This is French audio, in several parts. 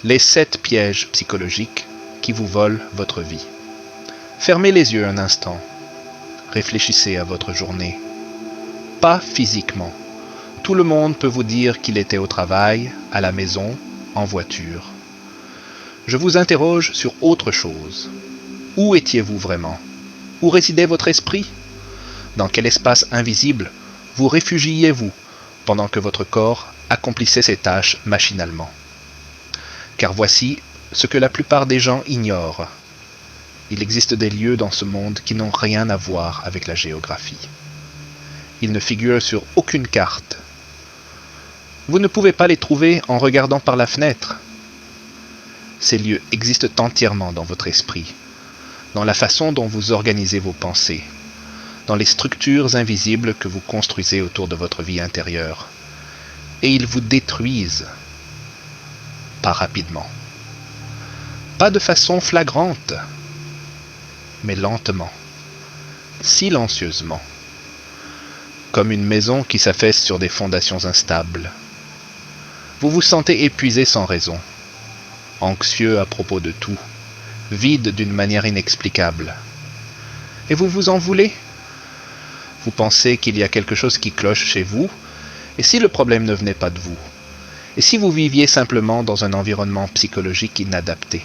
les 7 pièges psychologiques qui vous volent votre vie. Fermez les yeux un instant. Réfléchissez à votre journée. Pas physiquement. Tout le monde peut vous dire qu'il était au travail, à la maison, en voiture. Je vous interroge sur autre chose. Où étiez-vous vraiment? Où résidait votre esprit? Dans quel espace invisible vous réfugiez-vous pendant que votre corps accomplissait ses tâches machinalement? Car voici ce que la plupart des gens ignorent. Il existe des lieux dans ce monde qui n'ont rien à voir avec la géographie. Ils ne figurent sur aucune carte. Vous ne pouvez pas les trouver en regardant par la fenêtre. Ces lieux existent entièrement dans votre esprit, dans la façon dont vous organisez vos pensées, dans les structures invisibles que vous construisez autour de votre vie intérieure. Et ils vous détruisent. Pas rapidement. Pas de façon flagrante, mais lentement, silencieusement, comme une maison qui s'affaisse sur des fondations instables. Vous vous sentez épuisé sans raison, anxieux à propos de tout, vide d'une manière inexplicable. Et vous vous en voulez? Vous pensez qu'il y a quelque chose qui cloche chez vous, et si le problème ne venait pas de vous? Et si vous viviez simplement dans un environnement psychologique inadapté?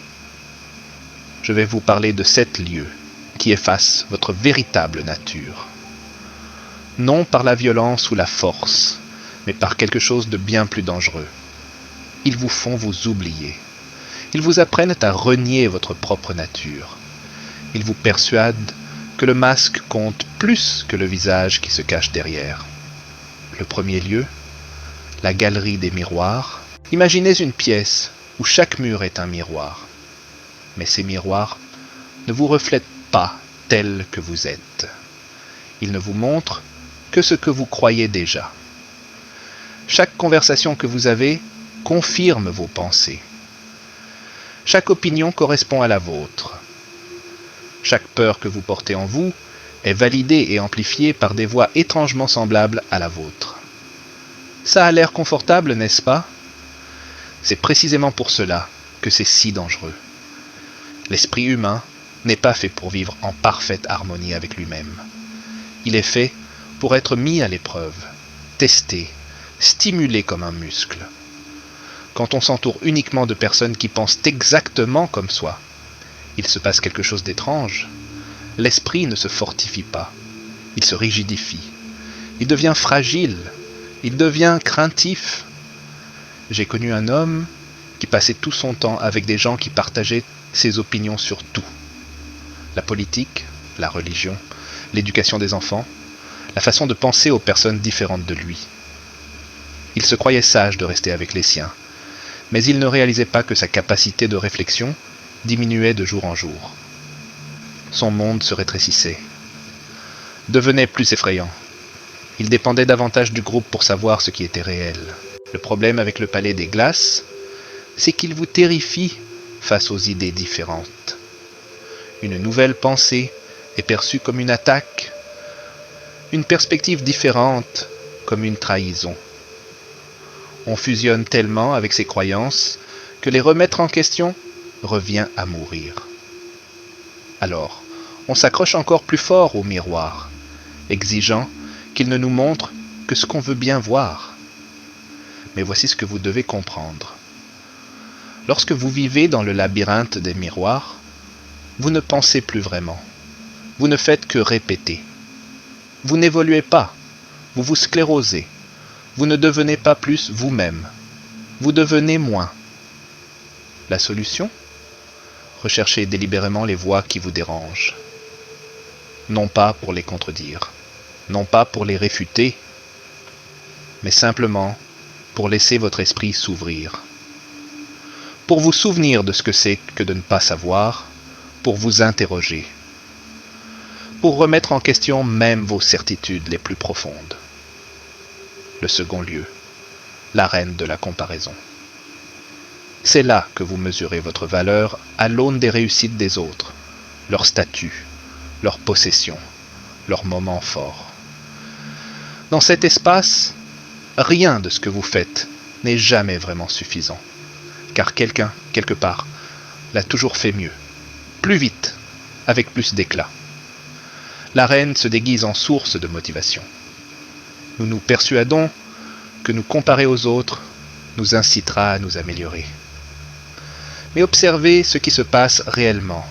Je vais vous parler de 7 lieux qui effacent votre véritable nature. Non par la violence ou la force, mais par quelque chose de bien plus dangereux. Ils vous font vous oublier. Ils vous apprennent à renier votre propre nature. Ils vous persuadent que le masque compte plus que le visage qui se cache derrière. Le premier lieu, la galerie des miroirs. Imaginez une pièce où chaque mur est un miroir. Mais ces miroirs ne vous reflètent pas tel que vous êtes. Ils ne vous montrent que ce que vous croyez déjà. Chaque conversation que vous avez confirme vos pensées. Chaque opinion correspond à la vôtre. Chaque peur que vous portez en vous est validée et amplifiée par des voix étrangement semblables à la vôtre. Ça a l'air confortable, n'est-ce pas? C'est précisément pour cela que c'est si dangereux. L'esprit humain n'est pas fait pour vivre en parfaite harmonie avec lui-même. Il est fait pour être mis à l'épreuve, testé, stimulé comme un muscle. Quand on s'entoure uniquement de personnes qui pensent exactement comme soi, il se passe quelque chose d'étrange. L'esprit ne se fortifie pas, il se rigidifie. Il devient fragile, il devient craintif. J'ai connu un homme qui passait tout son temps avec des gens qui partageaient ses opinions sur tout. La politique, la religion, l'éducation des enfants, la façon de penser aux personnes différentes de lui. Il se croyait sage de rester avec les siens, mais il ne réalisait pas que sa capacité de réflexion diminuait de jour en jour. Son monde se rétrécissait, devenait plus effrayant. Il dépendait davantage du groupe pour savoir ce qui était réel. Le problème avec le palais des glaces, c'est qu'il vous terrifie face aux idées différentes. Une nouvelle pensée est perçue comme une attaque, une perspective différente comme une trahison. On fusionne tellement avec ses croyances que les remettre en question revient à mourir. Alors, on s'accroche encore plus fort au miroir, exigeant qu'il ne nous montre que ce qu'on veut bien voir. Mais voici ce que vous devez comprendre. Lorsque vous vivez dans le labyrinthe des miroirs, vous ne pensez plus vraiment. Vous ne faites que répéter. Vous n'évoluez pas. Vous vous sclérosez. Vous ne devenez pas plus vous-même. Vous devenez moins. La solution? Recherchez délibérément les voix qui vous dérangent. Non pas pour les contredire, non pas pour les réfuter, mais simplement pour laisser votre esprit s'ouvrir. Pour vous souvenir de ce que c'est que de ne pas savoir, pour vous interroger, pour remettre en question même vos certitudes les plus profondes. Le second lieu, l'arène de la comparaison. C'est là que vous mesurez votre valeur à l'aune des réussites des autres, leur statut, leur possession, leurs moments forts. Dans cet espace, rien de ce que vous faites n'est jamais vraiment suffisant, car quelqu'un, quelque part, l'a toujours fait mieux, plus vite, avec plus d'éclat. L'arène se déguise en source de motivation. Nous nous persuadons que nous comparer aux autres nous incitera à nous améliorer. Mais observez ce qui se passe réellement.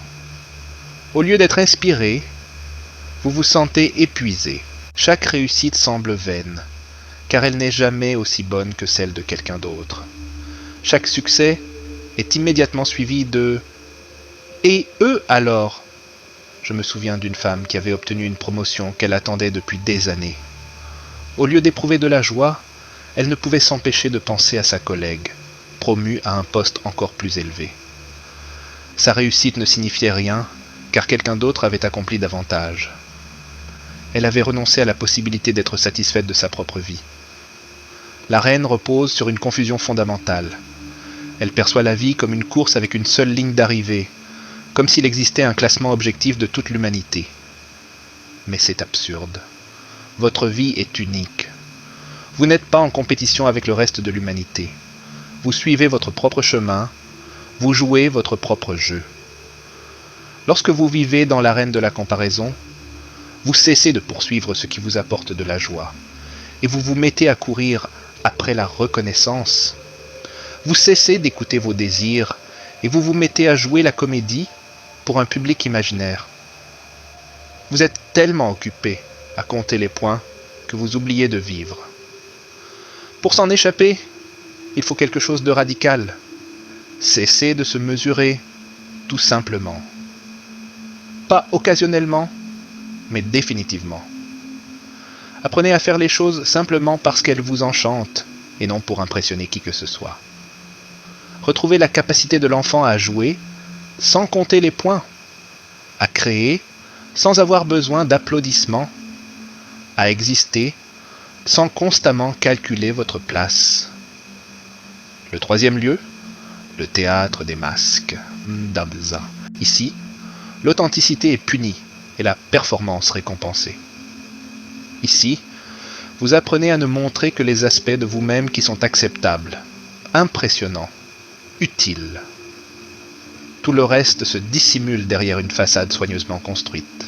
Au lieu d'être inspiré, vous vous sentez épuisé. Chaque réussite semble vaine, car elle n'est jamais aussi bonne que celle de quelqu'un d'autre. Chaque succès est immédiatement suivi de « Et eux alors ?» Je me souviens d'une femme qui avait obtenu une promotion qu'elle attendait depuis des années. Au lieu d'éprouver de la joie, elle ne pouvait s'empêcher de penser à sa collègue, promue à un poste encore plus élevé. Sa réussite ne signifiait rien, car quelqu'un d'autre avait accompli davantage. Elle avait renoncé à la possibilité d'être satisfaite de sa propre vie. La reine repose sur une confusion fondamentale. Elle perçoit la vie comme une course avec une seule ligne d'arrivée, comme s'il existait un classement objectif de toute l'humanité. Mais c'est absurde. Votre vie est unique. Vous n'êtes pas en compétition avec le reste de l'humanité. Vous suivez votre propre chemin, vous jouez votre propre jeu. Lorsque vous vivez dans l'arène de la comparaison, vous cessez de poursuivre ce qui vous apporte de la joie, et vous vous mettez à courir après la reconnaissance. Vous cessez d'écouter vos désirs, et vous vous mettez à jouer la comédie pour un public imaginaire. Vous êtes tellement occupé à compter les points que vous oubliez de vivre. Pour s'en échapper, il faut quelque chose de radical. Cessez de se mesurer, tout simplement. Pas occasionnellement, mais définitivement. Apprenez à faire les choses simplement parce qu'elles vous enchantent, et non pour impressionner qui que ce soit. Retrouvez la capacité de l'enfant à jouer sans compter les points, à créer sans avoir besoin d'applaudissements, à exister sans constamment calculer votre place. Le troisième lieu, le théâtre des masques, Ndabza. Ici, l'authenticité est punie et la performance récompensée. Ici, vous apprenez à ne montrer que les aspects de vous-même qui sont acceptables, impressionnants, utiles. Tout le reste se dissimule derrière une façade soigneusement construite.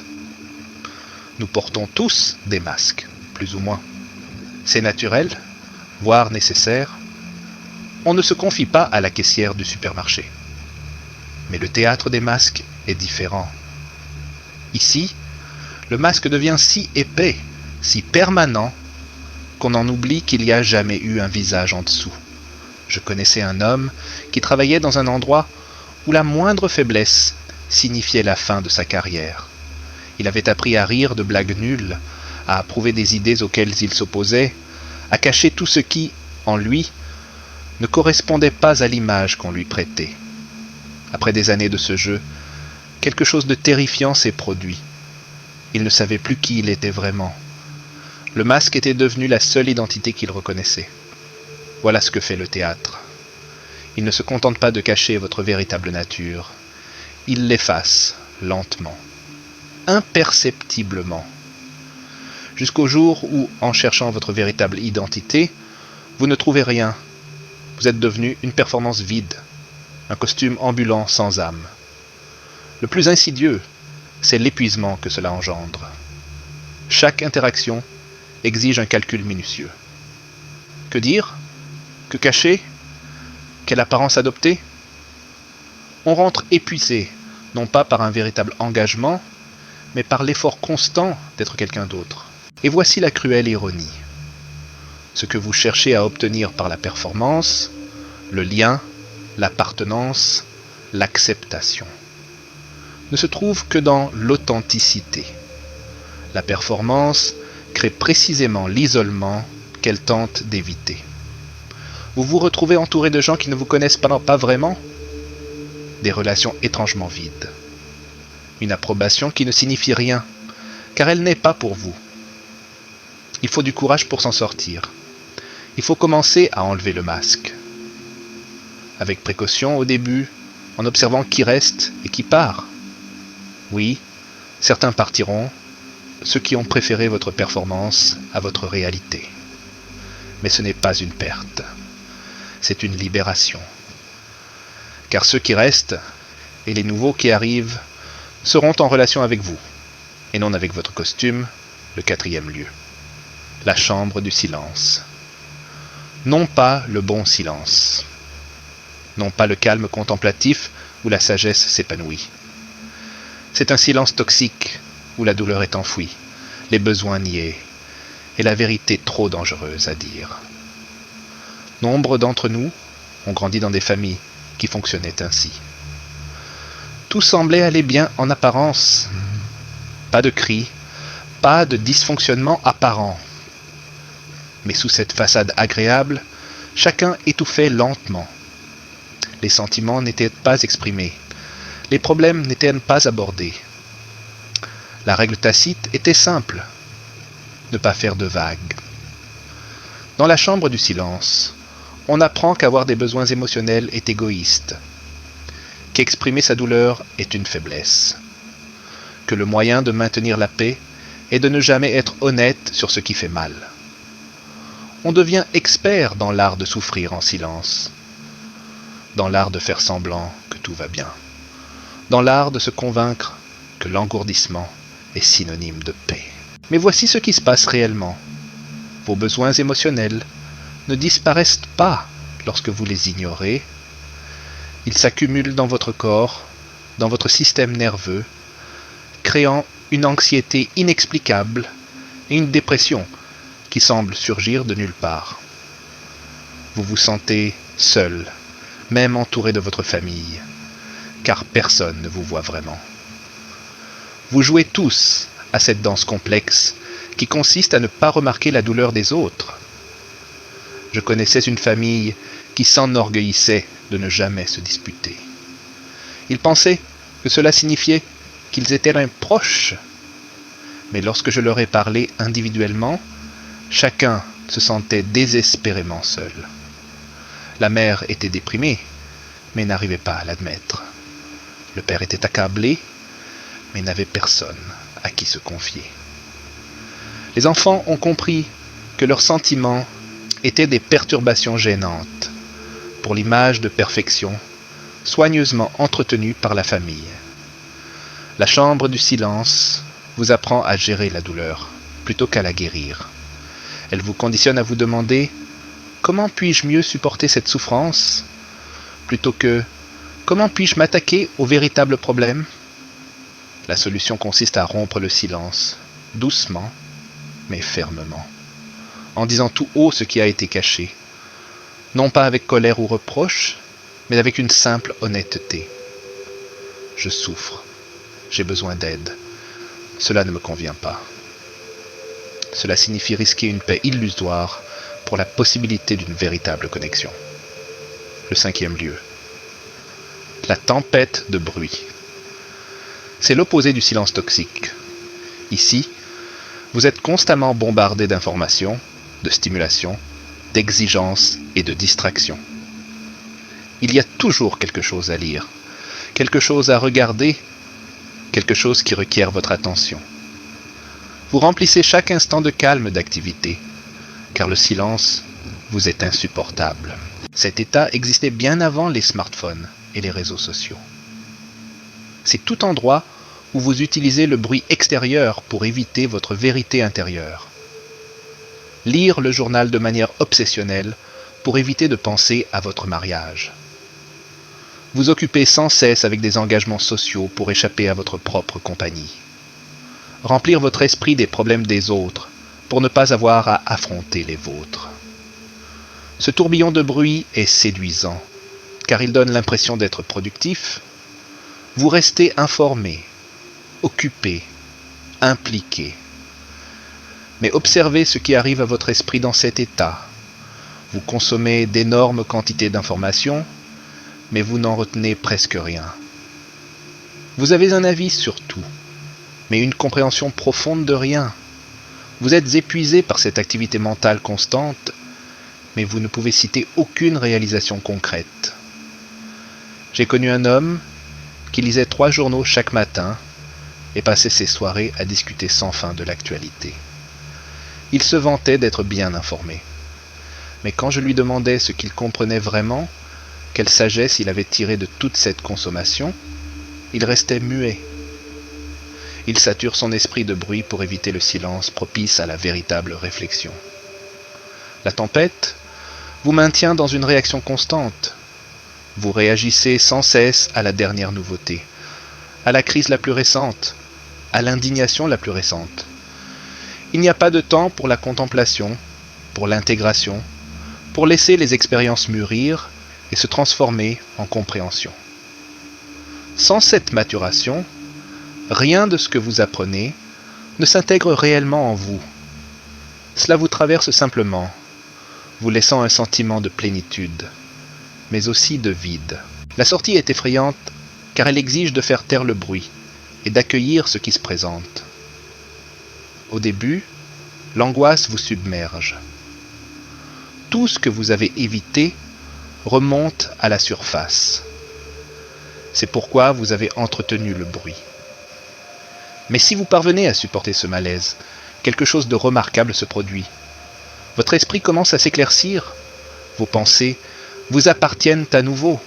Nous portons tous des masques, plus ou moins. C'est naturel, voire nécessaire. On ne se confie pas à la caissière du supermarché. Mais le théâtre des masques est différent. Ici, le masque devient si épais, si permanent, qu'on en oublie qu'il n'y a jamais eu un visage en dessous. Je connaissais un homme qui travaillait dans un endroit où la moindre faiblesse signifiait la fin de sa carrière. Il avait appris à rire de blagues nulles, à approuver des idées auxquelles il s'opposait, à cacher tout ce qui, en lui, ne correspondait pas à l'image qu'on lui prêtait. Après des années de ce jeu, quelque chose de terrifiant s'est produit. Il ne savait plus qui il était vraiment. Le masque était devenu la seule identité qu'il reconnaissait. Voilà ce que fait le théâtre. Il ne se contente pas de cacher votre véritable nature. Il l'efface, lentement, imperceptiblement, jusqu'au jour où, en cherchant votre véritable identité, vous ne trouvez rien. Vous êtes devenu une performance vide, un costume ambulant sans âme. Le plus insidieux, c'est l'épuisement que cela engendre. Chaque interaction exige un calcul minutieux. Que dire? Que cacher? Quelle apparence adopter? On rentre épuisé, non pas par un véritable engagement, mais par l'effort constant d'être quelqu'un d'autre. Et voici la cruelle ironie. Ce que vous cherchez à obtenir par la performance, le lien, l'appartenance, l'acceptation, ne se trouve que dans l'authenticité. La performance crée précisément l'isolement qu'elle tente d'éviter. Vous vous retrouvez entouré de gens qui ne vous connaissent pas vraiment, des relations étrangement vides, une approbation qui ne signifie rien, car elle n'est pas pour vous. Il faut du courage pour s'en sortir. Il faut commencer à enlever le masque. Avec précaution au début, en observant qui reste et qui part. Oui, certains partiront, ceux qui ont préféré votre performance à votre réalité. Mais ce n'est pas une perte, c'est une libération. car ceux qui restent et les nouveaux qui arrivent seront en relation avec vous, et non avec votre costume, le quatrième lieu. La chambre du silence. Non pas le bon silence. Non pas le calme contemplatif où la sagesse s'épanouit. C'est un silence toxique où la douleur est enfouie, les besoins niés, et la vérité trop dangereuse à dire. Nombre d'entre nous ont grandi dans des familles qui fonctionnaient ainsi. Tout semblait aller bien en apparence. Pas de cris, pas de dysfonctionnement apparent. Mais sous cette façade agréable, chacun étouffait lentement. Les sentiments n'étaient pas exprimés. Les problèmes n'étaient pas abordés. La règle tacite était simple. Ne pas faire de vagues. Dans la chambre du silence, on apprend qu'avoir des besoins émotionnels est égoïste, qu'exprimer sa douleur est une faiblesse, que le moyen de maintenir la paix est de ne jamais être honnête sur ce qui fait mal. On devient expert dans l'art de souffrir en silence, dans l'art de faire semblant que tout va bien, dans l'art de se convaincre que l'engourdissement est synonyme de paix. Mais voici ce qui se passe réellement. Vos besoins émotionnels ne disparaissent pas lorsque vous les ignorez. Ils s'accumulent dans votre corps, dans votre système nerveux, créant une anxiété inexplicable et une dépression qui semble surgir de nulle part. Vous vous sentez seul, même entouré de votre famille, car personne ne vous voit vraiment. Vous jouez tous à cette danse complexe qui consiste à ne pas remarquer la douleur des autres. Je connaissais une famille qui s'enorgueillissait de ne jamais se disputer. Ils pensaient que cela signifiait qu'ils étaient l'un proche. Mais lorsque je leur ai parlé individuellement, chacun se sentait désespérément seul. La mère était déprimée, mais n'arrivait pas à l'admettre. Le père était accablé, mais n'avait personne à qui se confier. Les enfants ont compris que leurs sentiments étaient des perturbations gênantes pour l'image de perfection soigneusement entretenue par la famille. La chambre du silence vous apprend à gérer la douleur plutôt qu'à la guérir. Elle vous conditionne à vous demander « Comment puis-je mieux supporter cette souffrance ?» plutôt que « Comment puis-je m'attaquer au véritable problème ?» La solution consiste à rompre le silence, doucement, mais fermement, en disant tout haut ce qui a été caché, non pas avec colère ou reproche, mais avec une simple honnêteté. Je souffre, j'ai besoin d'aide, cela ne me convient pas. Cela signifie risquer une paix illusoire pour la possibilité d'une véritable connexion. Le cinquième lieu. La tempête de bruit. C'est l'opposé du silence toxique. Ici, vous êtes constamment bombardé d'informations, de stimulations, d'exigences et de distractions. Il y a toujours quelque chose à lire, quelque chose à regarder, quelque chose qui requiert votre attention. Vous remplissez chaque instant de calme d'activité, car le silence vous est insupportable. Cet état existait bien avant les smartphones et les réseaux sociaux. C'est tout endroit où vous utilisez le bruit extérieur pour éviter votre vérité intérieure. Lire le journal de manière obsessionnelle pour éviter de penser à votre mariage. Vous occuper sans cesse avec des engagements sociaux pour échapper à votre propre compagnie. Remplir votre esprit des problèmes des autres pour ne pas avoir à affronter les vôtres. Ce tourbillon de bruit est séduisant, car il donne l'impression d'être productif. Vous restez informé, occupé, impliqué. Mais observez ce qui arrive à votre esprit dans cet état. Vous consommez d'énormes quantités d'informations, mais vous n'en retenez presque rien. Vous avez un avis sur tout, mais une compréhension profonde de rien. Vous êtes épuisé par cette activité mentale constante, mais vous ne pouvez citer aucune réalisation concrète. J'ai connu un homme qui lisait 3 journaux chaque matin et passait ses soirées à discuter sans fin de l'actualité. Il se vantait d'être bien informé. Mais quand je lui demandais ce qu'il comprenait vraiment, Quelle sagesse il avait tiré de toute cette consommation? Il restait muet. Il sature son esprit de bruit pour éviter le silence propice à la véritable réflexion. La tempête vous maintient dans une réaction constante. Vous réagissez sans cesse à la dernière nouveauté, à la crise la plus récente, à l'indignation la plus récente. Il n'y a pas de temps pour la contemplation, pour l'intégration, pour laisser les expériences mûrir et se transformer en compréhension. Sans cette maturation, rien de ce que vous apprenez ne s'intègre réellement en vous. Cela vous traverse simplement, vous laissant un sentiment de plénitude, mais aussi de vide. La sortie est effrayante car elle exige de faire taire le bruit et d'accueillir ce qui se présente. Au début, l'angoisse vous submerge. Tout ce que vous avez évité remonte à la surface. C'est pourquoi vous avez entretenu le bruit. Mais si vous parvenez à supporter ce malaise, quelque chose de remarquable se produit. Votre esprit commence à s'éclaircir. Vos pensées vous appartiennent à nouveau.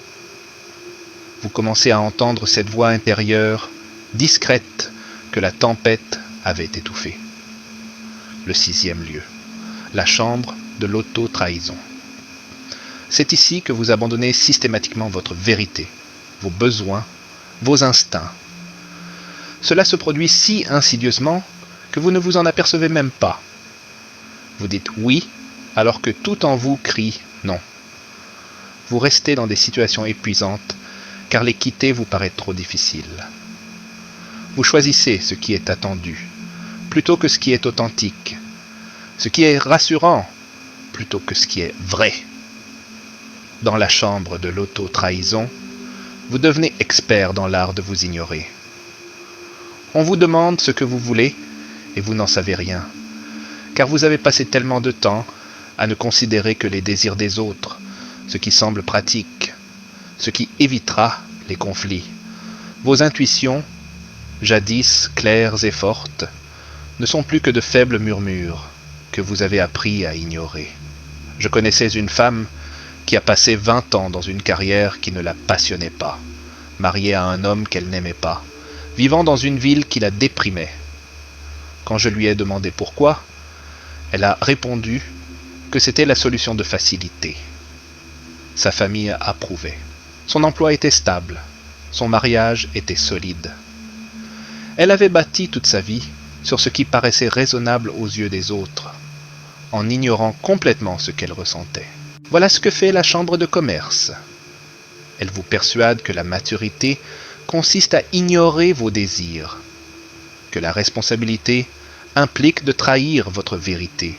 Vous commencez à entendre cette voix intérieure, discrète, que la tempête avait étouffée. Le 6e lieu, la chambre de l'auto-trahison. C'est ici que vous abandonnez systématiquement votre vérité, vos besoins, vos instincts. Cela se produit si insidieusement que vous ne vous en apercevez même pas. Vous dites oui alors que tout en vous crie non. Vous restez dans des situations épuisantes car les quitter vous paraît trop difficile. Vous choisissez ce qui est attendu plutôt que ce qui est authentique, ce qui est rassurant plutôt que ce qui est vrai. Dans la chambre de l'auto-trahison, vous devenez expert dans l'art de vous ignorer. On vous demande ce que vous voulez et vous n'en savez rien, car vous avez passé tellement de temps à ne considérer que les désirs des autres, ce qui semble pratique, ce qui évitera les conflits. Vos intuitions, jadis claires et fortes, ne sont plus que de faibles murmures que vous avez appris à ignorer. Je connaissais une femme qui a passé 20 ans dans une carrière qui ne la passionnait pas, mariée à un homme qu'elle n'aimait pas, vivant dans une ville qui la déprimait. Quand je lui ai demandé pourquoi, elle a répondu que c'était la solution de facilité. Sa famille approuvait. Son emploi était stable, son mariage était solide. Elle avait bâti toute sa vie sur ce qui paraissait raisonnable aux yeux des autres, en ignorant complètement ce qu'elle ressentait. Voilà ce que fait la chambre de commerce. Elle vous persuade que la maturité consiste à ignorer vos désirs, que la responsabilité implique de trahir votre vérité,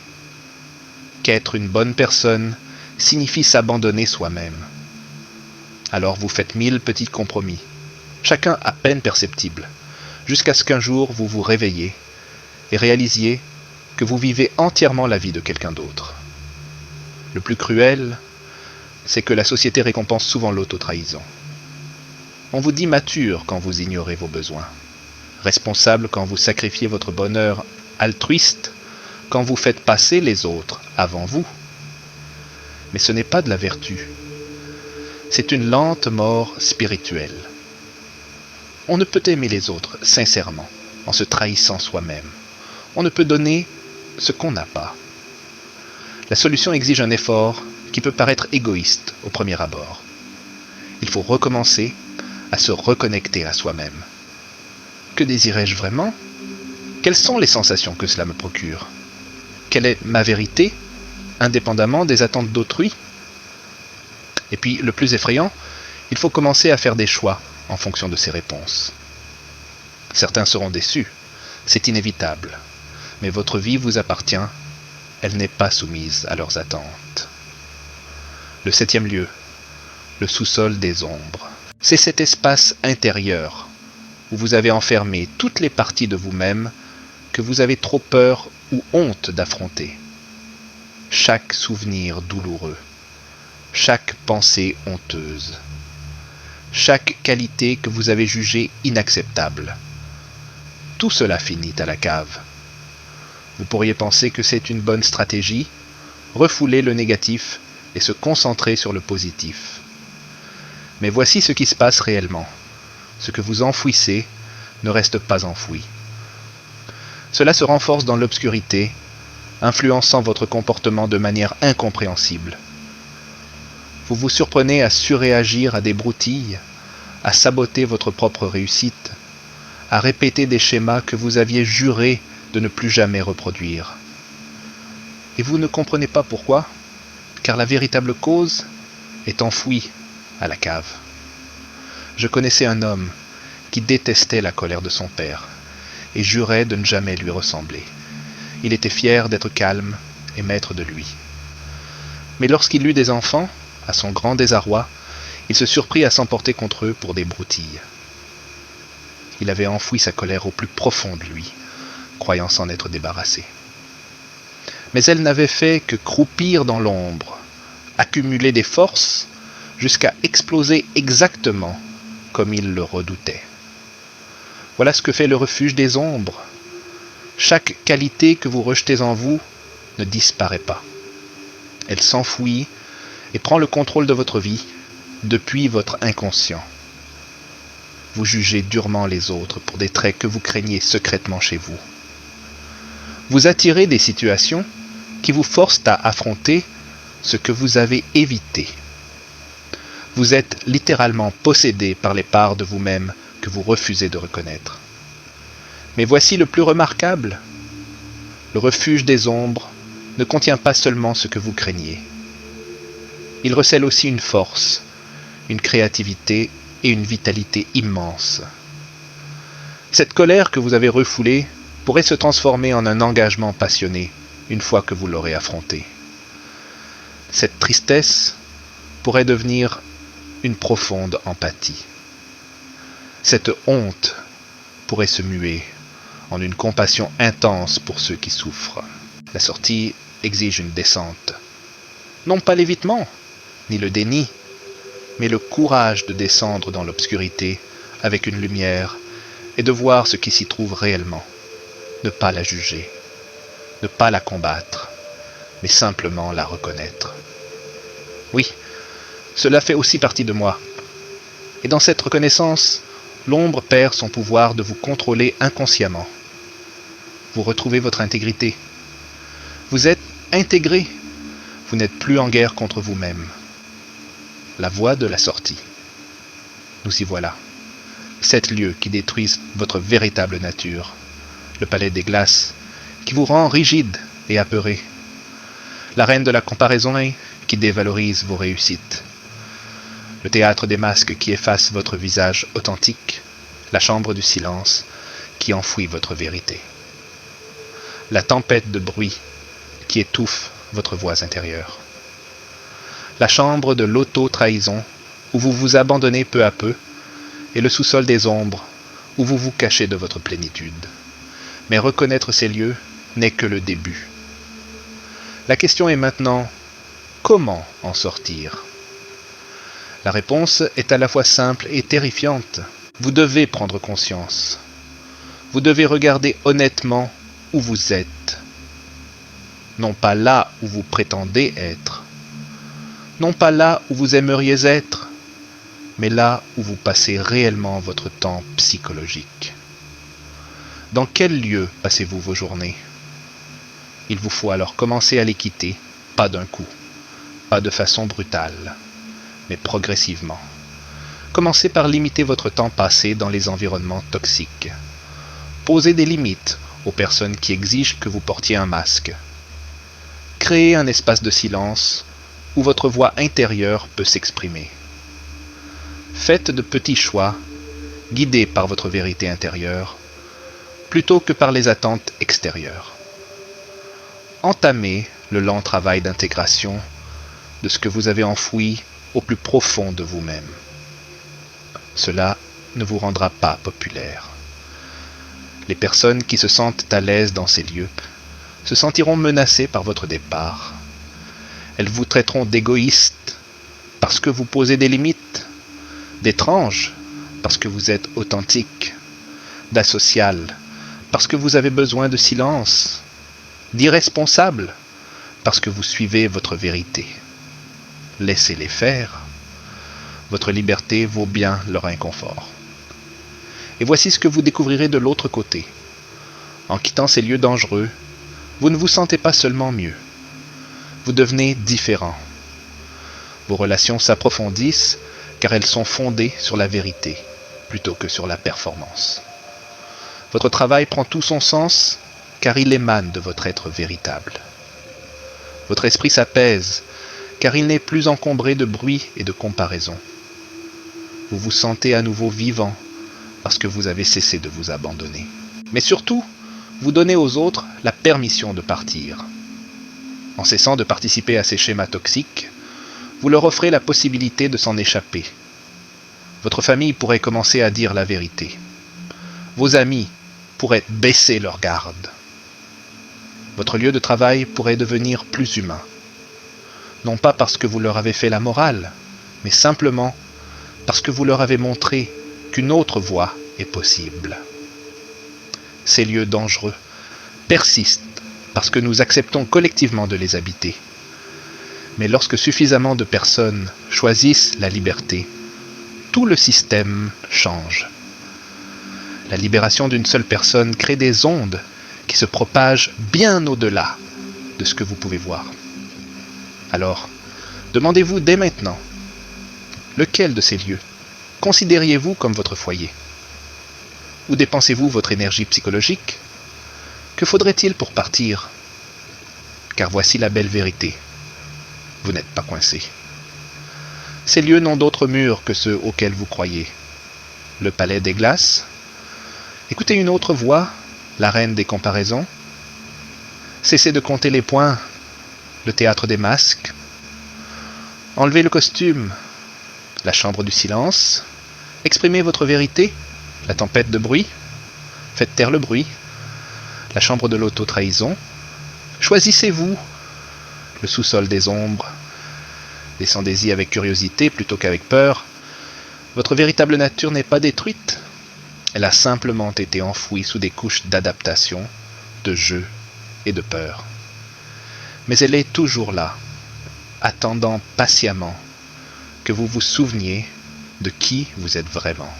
qu'être une bonne personne signifie s'abandonner soi-même. Alors vous faites 1000 petits compromis, chacun à peine perceptible, jusqu'à ce qu'un jour vous vous réveillez et réalisiez que vous vivez entièrement la vie de quelqu'un d'autre. Le plus cruel, c'est que la société récompense souvent l'auto-trahison. On vous dit mature quand vous ignorez vos besoins, responsable quand vous sacrifiez votre bonheur, altruiste quand vous faites passer les autres avant vous. Mais ce n'est pas de la vertu. C'est une lente mort spirituelle. On ne peut aimer les autres sincèrement en se trahissant soi-même. On ne peut donner ce qu'on n'a pas. La solution exige un effort qui peut paraître égoïste au premier abord. Il faut recommencer à se reconnecter à soi-même. Que désirais-je vraiment? Quelles sont les sensations que cela me procure? Quelle est ma vérité, indépendamment des attentes d'autrui? Et puis, le plus effrayant, il faut commencer à faire des choix en fonction de ces réponses. Certains seront déçus, c'est inévitable, mais votre vie vous appartient, elle n'est pas soumise à leurs attentes. Le 7e lieu, le sous-sol des ombres. C'est cet espace intérieur où vous avez enfermé toutes les parties de vous-même que vous avez trop peur ou honte d'affronter. Chaque souvenir douloureux, chaque pensée honteuse, chaque qualité que vous avez jugée inacceptable. Tout cela finit à la cave. Vous pourriez penser que c'est une bonne stratégie, refouler le négatif et se concentrer sur le positif. Mais voici ce qui se passe réellement. Ce que vous enfouissez ne reste pas enfoui. Cela se renforce dans l'obscurité, influençant votre comportement de manière incompréhensible. Vous vous surprenez à surréagir à des broutilles, à saboter votre propre réussite, à répéter des schémas que vous aviez juré de ne plus jamais reproduire. Et vous ne comprenez pas pourquoi, car la véritable cause est enfouie à la cave. Je connaissais un homme qui détestait la colère de son père et jurait de ne jamais lui ressembler. Il était fier d'être calme et maître de lui. Mais lorsqu'il eut des enfants, à son grand désarroi, il se surprit à s'emporter contre eux pour des broutilles. Il avait enfoui sa colère au plus profond de lui, croyant s'en être débarrassé. Mais elle n'avait fait que croupir dans l'ombre, accumuler des forces, jusqu'à exploser exactement comme il le redoutait. Voilà ce que fait le refuge des ombres. Chaque qualité que vous rejetez en vous ne disparaît pas. Elle s'enfouit et prend le contrôle de votre vie depuis votre inconscient. Vous jugez durement les autres pour des traits que vous craignez secrètement chez vous. Vous attirez des situations qui vous forcent à affronter ce que vous avez évité. Vous êtes littéralement possédé par les parts de vous-même que vous refusez de reconnaître. Mais voici le plus remarquable. Le refuge des ombres ne contient pas seulement ce que vous craignez. Il recèle aussi une force, une créativité et une vitalité immense. Cette colère que vous avez refoulée pourrait se transformer en un engagement passionné une fois que vous l'aurez affrontée. Cette tristesse pourrait devenir une profonde empathie. Cette honte pourrait se muer en une compassion intense pour ceux qui souffrent. La sortie exige une descente. Non pas l'évitement, ni le déni, mais le courage de descendre dans l'obscurité avec une lumière et de voir ce qui s'y trouve réellement. Ne pas la juger, ne pas la combattre, mais simplement la reconnaître. Oui, cela fait aussi partie de moi. Et dans cette reconnaissance, l'ombre perd son pouvoir de vous contrôler inconsciemment. Vous retrouvez votre intégrité. Vous êtes intégré. Vous n'êtes plus en guerre contre vous-même. La voie de la sortie. Nous y voilà. 7 lieux qui détruisent votre véritable nature. Le palais des glaces, qui vous rend rigide et apeuré. L'arène de la comparaison qui dévalorise vos réussites. Le théâtre des masques qui efface votre visage authentique. La chambre du silence qui enfouit votre vérité. La tempête de bruit qui étouffe votre voix intérieure. La chambre de l'auto-trahison où vous vous abandonnez peu à peu et le sous-sol des ombres où vous vous cachez de votre plénitude. Mais reconnaître ces lieux n'est que le début. La question est maintenant, comment en sortir ? La réponse est à la fois simple et terrifiante. Vous devez prendre conscience. Vous devez regarder honnêtement où vous êtes. Non pas là où vous prétendez être. Non pas là où vous aimeriez être, mais là où vous passez réellement votre temps psychologique. Dans quel lieu passez-vous vos journées ? Il vous faut alors commencer à les quitter, pas d'un coup, pas de façon brutale, mais progressivement. Commencez par limiter votre temps passé dans les environnements toxiques. Posez des limites aux personnes qui exigent que vous portiez un masque. Créez un espace de silence où votre voix intérieure peut s'exprimer. Faites de petits choix, guidés par votre vérité intérieure, plutôt que par les attentes extérieures. Entamez le lent travail d'intégration de ce que vous avez enfoui au plus profond de vous-même. Cela ne vous rendra pas populaire. Les personnes qui se sentent à l'aise dans ces lieux se sentiront menacées par votre départ. Elles vous traiteront d'égoïste parce que vous posez des limites, d'étrange parce que vous êtes authentique, d'asocial parce que vous avez besoin de silence, d'irresponsable parce que vous suivez votre vérité. Laissez-les faire. Votre liberté vaut bien leur inconfort. Et voici ce que vous découvrirez de l'autre côté. En quittant ces lieux dangereux, vous ne vous sentez pas seulement mieux. Vous devenez différent. Vos relations s'approfondissent car elles sont fondées sur la vérité plutôt que sur la performance. Votre travail prend tout son sens car il émane de votre être véritable. Votre esprit s'apaise car il n'est plus encombré de bruit et de comparaison. Vous vous sentez à nouveau vivant parce que vous avez cessé de vous abandonner. Mais surtout, vous donnez aux autres la permission de partir. En cessant de participer à ces schémas toxiques, vous leur offrez la possibilité de s'en échapper. Votre famille pourrait commencer à dire la vérité. Vos amis pourraient baisser leur garde. Votre lieu de travail pourrait devenir plus humain. Non pas parce que vous leur avez fait la morale, mais simplement parce que vous leur avez montré qu'une autre voie est possible. Ces lieux dangereux persistent parce que nous acceptons collectivement de les habiter. Mais lorsque suffisamment de personnes choisissent la liberté, tout le système change. La libération d'une seule personne crée des ondes qui se propagent bien au-delà de ce que vous pouvez voir. Alors, demandez-vous dès maintenant, lequel de ces lieux considériez-vous comme votre foyer? Où dépensez-vous votre énergie psychologique? Que faudrait-il pour partir? Car voici la belle vérité. Vous n'êtes pas coincé. Ces lieux n'ont d'autres murs que ceux auxquels vous croyez. Le palais des glaces? Écoutez une autre voix, la reine des comparaisons? Cessez de compter les points, le théâtre des masques? Enlevez le costume, la chambre du silence? Exprimez votre vérité, la tempête de bruit? Faites taire le bruit, la chambre de l'auto-trahison? Choisissez-vous le sous-sol des ombres. Descendez-y avec curiosité plutôt qu'avec peur. Votre véritable nature n'est pas détruite. Elle a simplement été enfouie sous des couches d'adaptation, de jeu et de peur. Mais elle est toujours là, attendant patiemment que vous vous souveniez de qui vous êtes vraiment,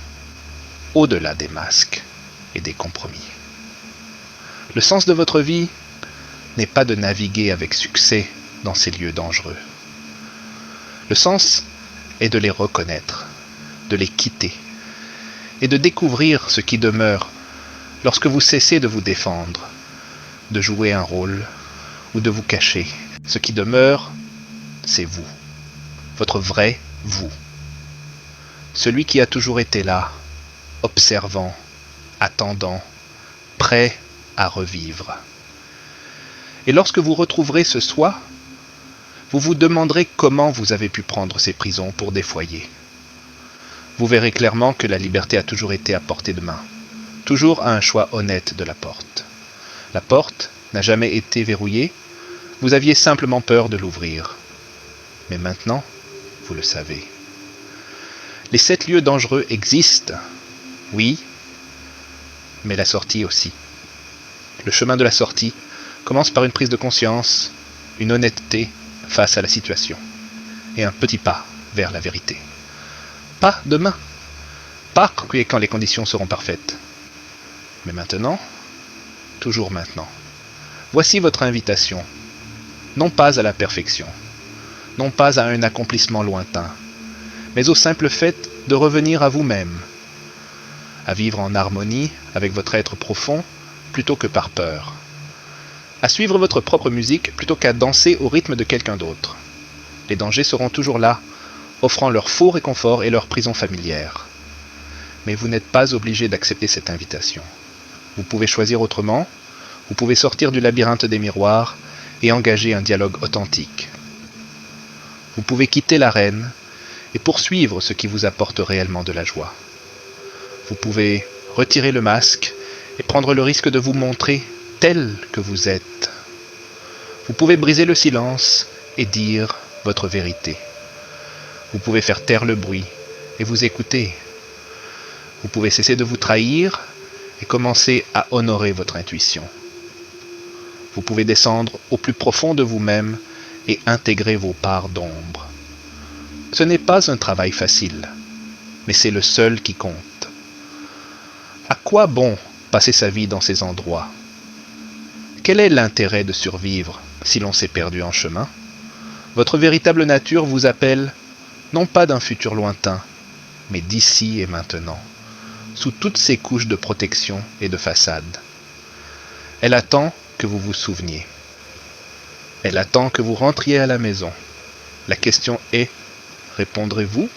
au-delà des masques et des compromis. Le sens de votre vie n'est pas de naviguer avec succès dans ces lieux dangereux. Le sens est de les reconnaître, de les quitter, et de découvrir ce qui demeure lorsque vous cessez de vous défendre, de jouer un rôle ou de vous cacher. Ce qui demeure, c'est vous, votre vrai vous. Celui qui a toujours été là, observant, attendant, prêt à revivre. Et lorsque vous retrouverez ce soi, vous vous demanderez comment vous avez pu prendre ces prisons pour des foyers. Vous verrez clairement que la liberté a toujours été à portée de main, toujours à un choix honnête de la porte. La porte n'a jamais été verrouillée, vous aviez simplement peur de l'ouvrir. Mais maintenant, vous le savez. Les 7 lieux dangereux existent, oui, mais la sortie aussi. Le chemin de la sortie commence par une prise de conscience, une honnêteté face à la situation, et un petit pas vers la vérité. Pas demain, pas quand les conditions seront parfaites, mais maintenant, toujours maintenant. Voici votre invitation, non pas à la perfection, non pas à un accomplissement lointain, mais au simple fait de revenir à vous-même, à vivre en harmonie avec votre être profond plutôt que par peur, à suivre votre propre musique plutôt qu'à danser au rythme de quelqu'un d'autre. Les dangers seront toujours là, offrant leur faux réconfort et leur prison familière. Mais vous n'êtes pas obligé d'accepter cette invitation. Vous pouvez choisir autrement, vous pouvez sortir du labyrinthe des miroirs et engager un dialogue authentique. Vous pouvez quitter l'arène et poursuivre ce qui vous apporte réellement de la joie. Vous pouvez retirer le masque et prendre le risque de vous montrer tel que vous êtes. Vous pouvez briser le silence et dire votre vérité. Vous pouvez faire taire le bruit et vous écouter. Vous pouvez cesser de vous trahir et commencer à honorer votre intuition. Vous pouvez descendre au plus profond de vous-même et intégrer vos parts d'ombre. Ce n'est pas un travail facile, mais c'est le seul qui compte. À quoi bon passer sa vie dans ces endroits? Quel est l'intérêt de survivre si l'on s'est perdu en chemin? Votre véritable nature vous appelle, non pas d'un futur lointain, mais d'ici et maintenant, sous toutes ces couches de protection et de façade. Elle attend que vous vous souveniez. Elle attend que vous rentriez à la maison. La question est, répondrez-vous ?